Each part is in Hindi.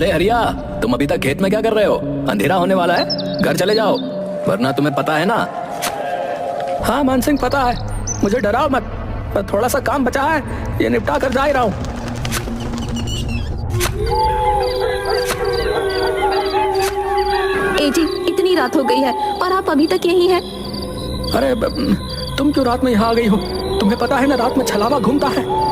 अरे हरिया, तुम अभी तक खेत में क्या कर रहे हो? अंधेरा होने वाला है, घर चले जाओ, वरना तुम्हें पता है ना। हाँ मान सिंह, पता है, मुझे डराओ मत, पर थोड़ा सा काम बचा है, ये निपटा कर जा ही रहा हूँ। ए जी, इतनी रात हो गई है और आप अभी तक यहीं हैं। अरे तुम क्यों रात में यहाँ आ गई हो? तुम्हें पता है ना रात में छलावा घूमता है।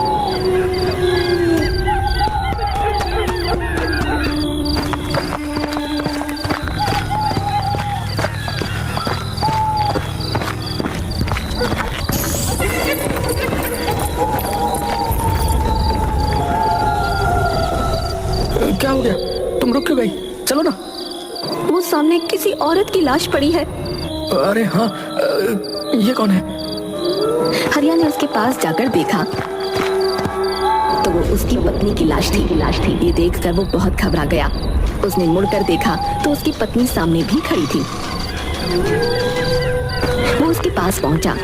क्या हो गया? तुम रुक क्यों गई? चलो ना। वो सामने किसी औरत की लाश पड़ी है। अरे हाँ, ये कौन है? हरिया ने उसके पास जाकर देखा तो वो उसकी पत्नी की लाश थी। ये देखकर वो बहुत घबरा गया। उसने मुड़कर देखा तो उसकी पत्नी सामने भी खड़ी थी। वो उसके पास पहुंचा।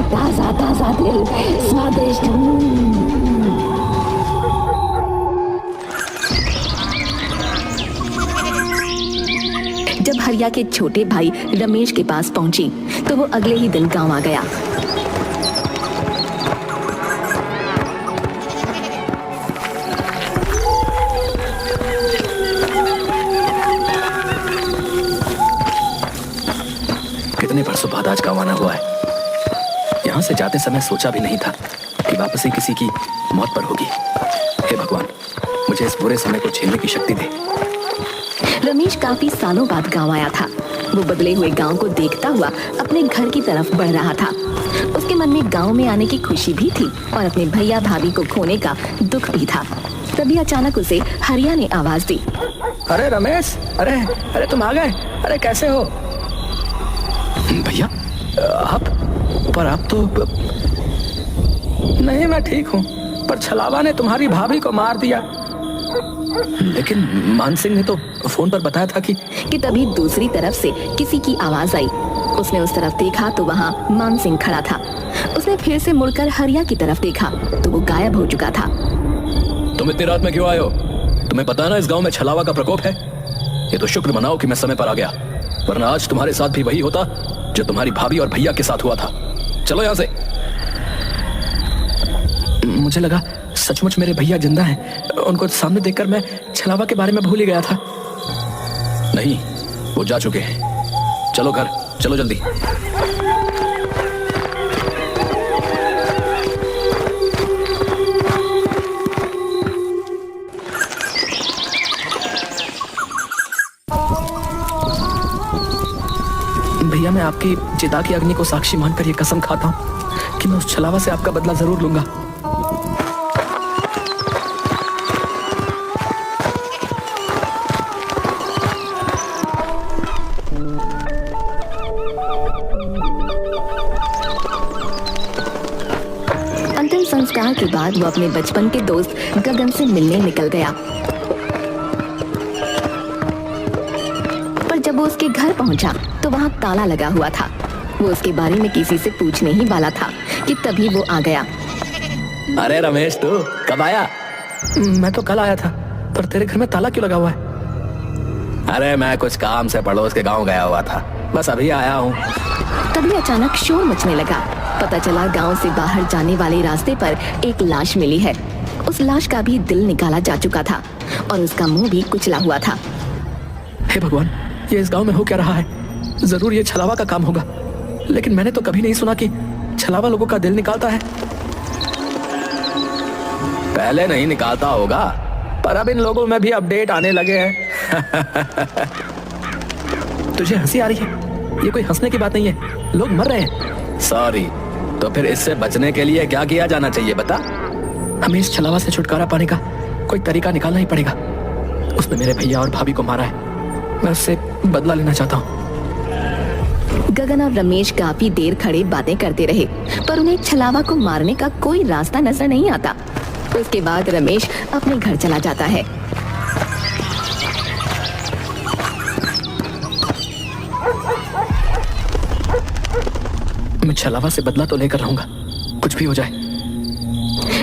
ताजा ताजा दिल, स्वादिष्ट। जब हरिया के छोटे भाई रमेश के पास पहुंची तो वो अगले ही दिन गांव आ गया। कितने बरसों बाद आज गाँव आना हुआ है। यहाँ से जाते समय सोचा भी नहीं था कि वापसी किसी की मौत पर होगी। हे भगवान, मुझे इस बुरे समय को झेलने की शक्ति दे। रमेश काफी सालों बाद गांव आया था। वो बदले हुए गांव को देखता हुआ अपने घर की तरफ बढ़ रहा था। उसके मन में गांव में आने की खुशी भी थी और अपने भैया भाभी को खोने का दुख भी था। तभी अचानक उसे हरिया ने आवाज दी। अरे रमेश, अरे तुम आ गए। अरे कैसे हो? भैया आप तो नहीं, मैं ठीक हूँ, पर छलावा ने तुम्हारी भाभी को मार दिया। लेकिन मान सिंह ने तो फोन पर बताया था कि तभी दूसरी तरफ से किसी की आवाज आई। उसने उस तरफ देखा तो वहाँ मान सिंह खड़ा था। उसने फिर से मुड़कर हरिया की तरफ देखा तो वो गायब हो चुका था। तुम इतनी रात में क्यों आए हो? तुम्हें पता है ना इस गांव में छलावा का प्रकोप है। ये तो शुक्र मनाओ कि मैं समय पर आ गया, वरना आज तुम्हारे साथ भी वही होता जो तुम्हारी भाभी और भैया के साथ हुआ था। चलो यहाँ से। मुझे लगा सचमुच मेरे भैया जिंदा हैं। उनको सामने देखकर मैं छलावा के बारे में भूल ही गया था। नहीं, वो जा चुके हैं। चलो घर, चलो जल्दी। भैया, मैं आपकी चिता की अग्नि को साक्षी मानकर ये कसम खाता हूँ कि मैं उस छलावा से आपका बदला जरूर लूंगा। अंतिम संस्कार के बाद वो अपने बचपन के दोस्त गगन से मिलने निकल गया। पर जब वो उसके घर पहुंचा तो वहाँ ताला लगा हुआ था। वो उसके बारे में किसी से पूछने ही वाला था कि तभी वो आ गया। अरे रमेश, तू कब आया? मैं तो कल आया था, पर तेरे घर में ताला क्यों लगा हुआ है? अरे मैं कुछ काम से पड़ोस के गांव गया हुआ था, बस अभी आया हूँ। तभी अचानक शोर मचने लगा। पता चला गांव से बाहर जाने वाले रास्ते पर एक लाश मिली है। उस लाश का भी दिल निकाला जा चुका था और उसका मुंह भी कुचला हुआ था। हे भगवान, ये इस गांव में हो क्या रहा है? जरूर ये छलावा का काम होगा, लेकिन मैंने तो कभी नहीं सुना कि छलावा लोगों का दिल निकालता है। पहले नहीं निकालता होगा, पर अब इन लोगों में भी अपडेट आने लगे हैं। तुझे हंसी आ रही है? ये कोई हंसने की बात नहीं है, लोग मर रहे हैं। सॉरी, तो फिर इससे बचने के लिए क्या किया जाना चाहिए बता? हमें इस छलावा से छुटकारा पाने का कोई तरीका निकालना ही पड़ेगा। उसने मेरे भैया और भाभी को मारा है, मैं उससे बदला लेना चाहता हूँ। गगन और रमेश काफी देर खड़े बातें करते रहे, पर उन्हें छलावा को मारने का कोई रास्ता नजर नहीं आता। उसके बाद रमेश अपने घर चला जाता है। मैं छलावा से बदला तो लेकर रहूंगा, कुछ भी हो जाए।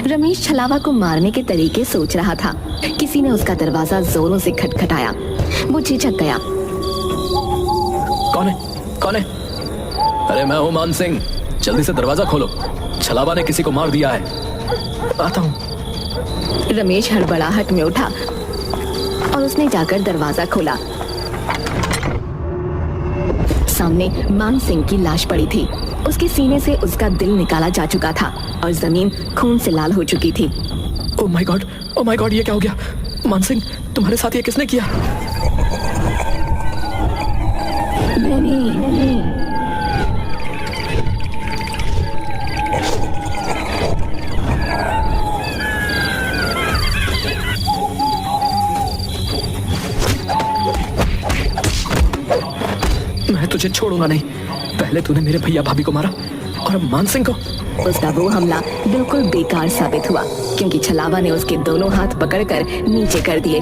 रमेश छलावा को मारने के तरीके सोच रहा था। किसी ने उसका दरवाजा जोरों से खटखटाया। वो झिझक गया। कौन है? कौन है? अरे मैं हूँ मान सिंह, जल्दी से दरवाजा खोलो, छलावा ने किसी को मार दिया है। आता हूँ। रमेश हड़बड़ाहट में उठा और उसने जाकर दरवाजा खोला। सामने मान सिंह की लाश पड़ी थी। उसके सीने से उसका दिल निकाला जा चुका था और जमीन खून से लाल हो चुकी थी। ओह माय गॉड, ये क्या हो गया? मान सिंह, तुम्हारे साथ ये किसने किया? मैं तुझे छोड़ूंगा नहीं। पहले तूने मेरे भैया भाभी को मारा और अब मान सिंह को। उसका वो हमला बिल्कुल बेकार साबित हुआ, क्योंकि छलावा ने उसके दोनों हाथ पकड़कर नीचे कर दिए।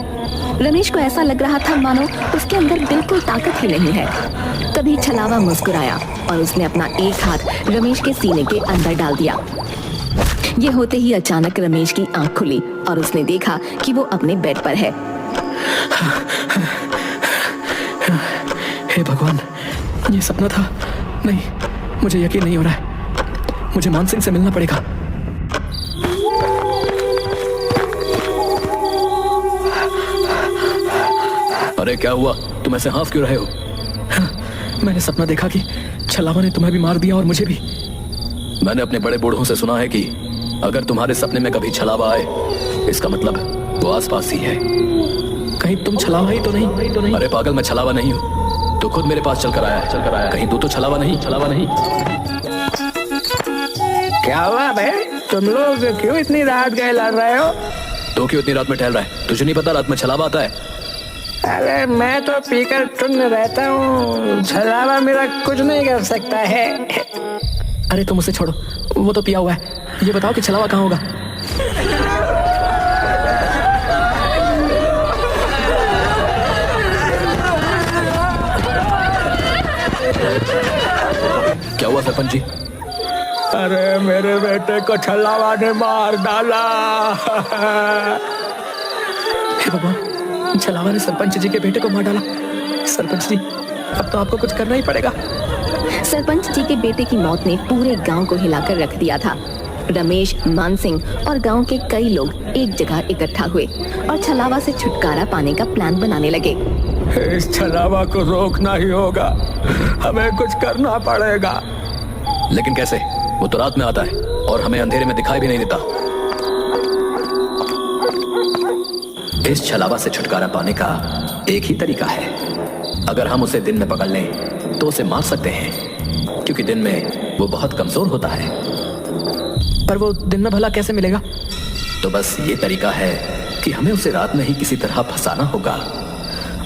रमेश को ऐसा लग रहा था मानो उसके अंदर बिल्कुल ताकत ही नहीं है। तभी छलावा मुस्कुराया और उसने अपना एक हाथ रमेश के सीने के अंदर डाल दिया। ये होते ही अचानक रमेश की आंख खुली और उसने देखा कि वो अपने बेड पर है। हे भगवान, ये सपना था? नहीं, मुझे यकीन नहीं हो रहा है। मुझे मान सिंह से मिलना पड़ेगा। अरे क्या हुआ? तुम ऐसे हाफ क्यों रहे हो? मैंने सपना देखा कि छलावा ने तुम्हें भी मार दिया और मुझे भी। मैंने अपने बड़े बूढ़ों से सुना है कि अगर तुम्हारे सपने में कभी छलावा आए, इसका मतलब वो आसपास ही है। कहीं तुम छलावा ही तो नहीं? अरे पागल, मैं छलावा नहीं हूँ। तो खुद मेरे पास चलकर आया। कहीं तू तो छलावा नहीं? क्या हुआ भाई, तुम लोग क्यों इतनी रात गए लड़ रहे हो? तो क्यों इतनी रात में टहल रहा है? तुझे नहीं पता रात में छलावा आता है? अरे मैं तो पीकर टुन्न रहता हूँ, छलावा मेरा कुछ नहीं कर सकता है। अरे तुम उसे छोड़ो, वो तो पिया हुआ है। ये बताओ कि छलावा कहाँ होगा? क्या हुआ सरपंच जी? अरे मेरे बेटे को छलावा ने मार डाला। हे भगवान, छलावा ने सरपंच जी के बेटे को मार डाला। सरपंच जी, अब तो आपको कुछ करना ही पड़ेगा। सरपंच जी के बेटे की मौत ने पूरे गांव को हिलाकर रख दिया था। रमेश, मान सिंह और गांव के कई लोग एक जगह इकट्ठा हुए और छलावा से छुटकारा पाने का प्लान बनाने लगे। इस छलावा को रोकना ही होगा, हमें कुछ करना पड़ेगा। लेकिन कैसे? वो तो रात में आता है और हमें अंधेरे में दिखाई भी नहीं देता। इस छलावा से छुटकारा पाने का एक ही तरीका है। अगर हम उसे दिन में पकड़ लें तो उसे मार सकते हैं, क्योंकि दिन में वो बहुत कमजोर होता है। पर वो दिन में भला कैसे मिलेगा? तो बस ये तरीका है कि हमें उसे रात में ही किसी तरह फंसाना होगा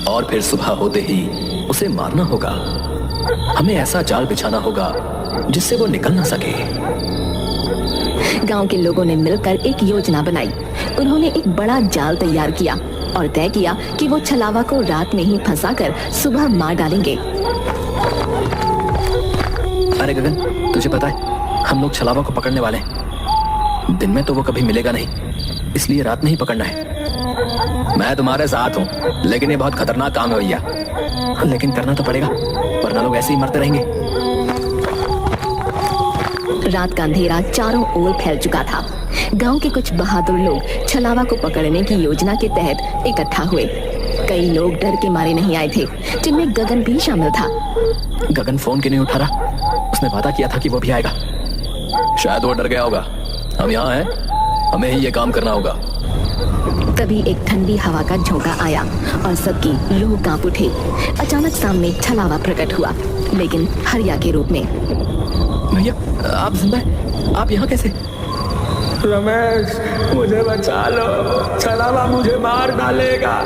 और फिर सुबह होते ही उसे मारना होगा। हमें ऐसा जाल बिछाना होगा जिससे वो निकल ना सके। गांव के लोगों ने मिलकर एक योजना बनाई। उन्होंने एक बड़ा जाल तैयार किया और तय किया कि वो छलावा को रात में ही फंसाकर सुबह मार डालेंगे। अरे गगन, तुझे पता है हम लोग छलावा को पकड़ने वाले हैं। दिन में तो वो कभी मिलेगा नहीं, इसलिए रात में ही पकड़ना है। मैं तुम्हारे साथ हूँ, लेकिन ये बहुत खतरनाक काम है भैया। लेकिन करना तो पड़ेगा, वरना लोग ऐसे ही मरते रहेंगे। रात का अंधेरा चारों ओर फैल चुका था। गांव के कुछ बहादुर लोग छलावा को पकड़ने की योजना के तहत इकट्ठा हुए। कई लोग डर के मारे नहीं आए थे, जिनमें गगन भी शामिल था। गगन फोन क्यों नहीं उठा रहा? उसने वादा किया था कि वो भी आएगा। शायद वो डर गया होगा। हम यहाँ हैं, हमें ही ये काम करना होगा। तभी एक ठंडी हवा का झोंका आया और सबकी रूह कांप उठी। अचानक सामने छलावा प्रकट हुआ, लेकिन हरिया के रूप में। भैया, आप जिंदा हैं? आप यहाँ कैसे? रमेश, मुझे बचा लो, छलावा मुझे मार डालेगा।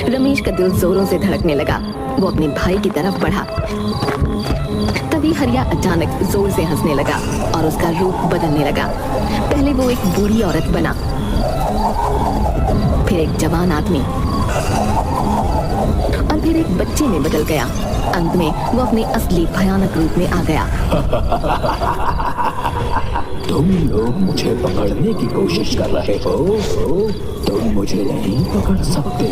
रमेश रमेश का दिल जोरों से धड़कने लगा। वो अपने भाई की तरफ बढ़ा। तभी हरिया अचानक जोर से हंसने लगा और उसका रूप बदलने लगा। पहले वो एक बूढ़ी औरत बना, फिर एक जवान आदमी और फिर एक बच्चे में बदल गया। अंत में वो अपने असली भयानक रूप में आ गया। तुम लोग मुझे पकड़ने की कोशिश कर रहे हो, तुम मुझे नहीं पकड़ सकते।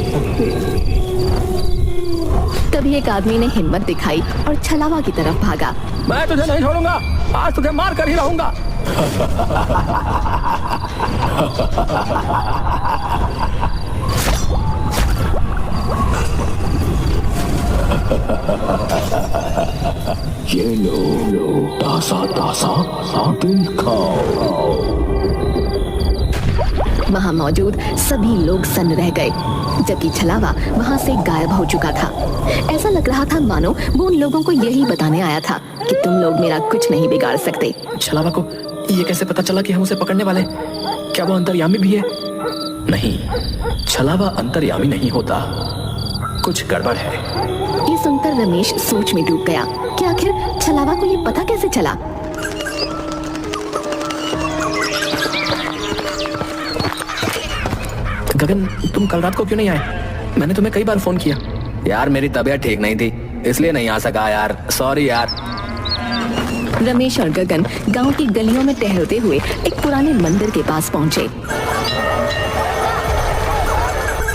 तभी एक आदमी ने हिम्मत दिखाई और छलावा की तरफ भागा। मैं तुझे नहीं छोड़ूंगा, आज तुझे मार कर ही रहूंगा। ये लो तासा तासा दिल खाओ। वहाँ मौजूद सभी लोग सन्न रह गए, जबकि छलावा वहाँ से गायब हो चुका था। ऐसा लग रहा था मानो वो उन लोगों को यही बताने आया था कि तुम लोग मेरा कुछ नहीं बिगाड़ सकते। छलावा को ये कैसे पता चला कि हम उसे पकड़ने वाले? क्या वो अंतर्यामी भी है? नहीं, छलावा अंतर्यामी नहीं होता, कुछ गड़बड़ है। ये सुनकर रमेश सोच में डूब गया कि आखिर छलावा को ये पता कैसे चला। गगन, तुम कल रात को क्यों नहीं आए? मैंने तुम्हें कई बार फोन किया। यार मेरी तबीयत ठीक नहीं थी, इसलिए नहीं आ सका यार, सॉरी यार। रमेश और गगन गांव की गलियों में टहलते हुए एक पुराने मंदिर के पास पहुंचे।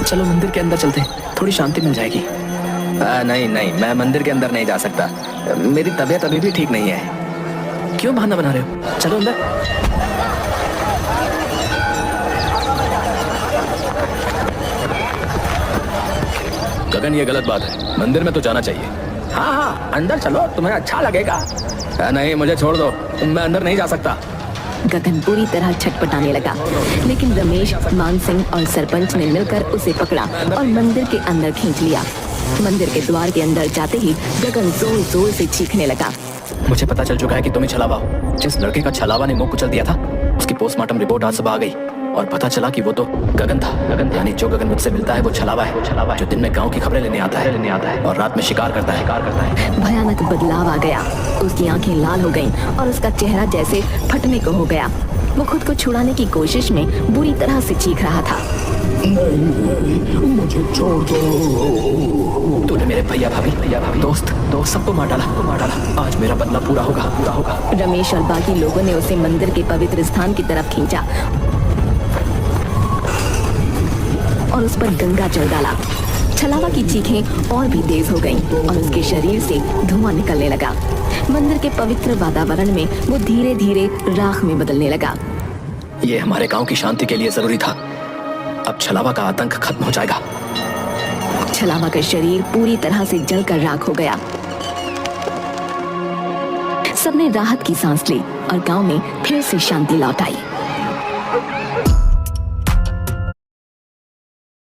चलो मंदिर के अंदर चलते हैं, थोड़ी शांति मिल जाएगी। नहीं नहीं, मैं मंदिर के अंदर नहीं जा सकता, मेरी तबीयत अभी भी ठीक नहीं है। क्यों बहाना बना रहे हो? चलो अंदर। गगन, ये गलत बात है, मंदिर में तो जाना चाहिए। हाँ हाँ, अंदर चलो, तुम्हें अच्छा लगेगा। नहीं, मुझे छोड़ दो, मैं अंदर नहीं जा सकता। गगन बुरी तरह छटपटाने लगा, लेकिन रमेश, मान सिंह और सरपंच ने मिलकर उसे पकड़ा और मंदिर के अंदर खींच लिया। मंदिर के द्वार के अंदर जाते ही गगन जोर जोर से चीखने लगा। मुझे पता चल चुका है कि तुम ही छलावा हो। जिस लड़के का छलावा ने मुंह कुचल दिया था, उसकी पोस्टमार्टम रिपोर्ट आज सुबह आ गई और पता चला कि वो तो गगन था। गगन यानी जो गगन मुझसे मिलता है वो छलावा है। जो दिन में गांव की खबरें लेने आता है और रात में शिकार करता है। भयानक बदलाव आ गया। उसकी आंखें लाल हो गईं और उसका चेहरा जैसे फटने को हो गया। वो खुद को छुड़ाने की कोशिश में बुरी तरह से चीख रहा था। नहीं, मुझे छोड़ दो। तूने मेरे भैया भाभी दोस्त सबको मार डाला। आज मेरा बदला पूरा होगा। रमेश और बाकी लोगों ने उसे मंदिर के पवित्र स्थान की तरफ खींचा और उस पर गंगा जल डाला। छलावा की चीखें और भी तेज हो गईं और उसके शरीर से धुआं निकलने लगा। मंदिर के पवित्र वातावरण में वो धीरे धीरे राख में बदलने लगा। ये हमारे गांव की शांति के लिए जरूरी था। अब छलावा का आतंक खत्म हो जाएगा। छलावा का शरीर पूरी तरह से जलकर राख हो गया। सबने राहत की सांस ली और गांव में फिर से शांति लौट आई।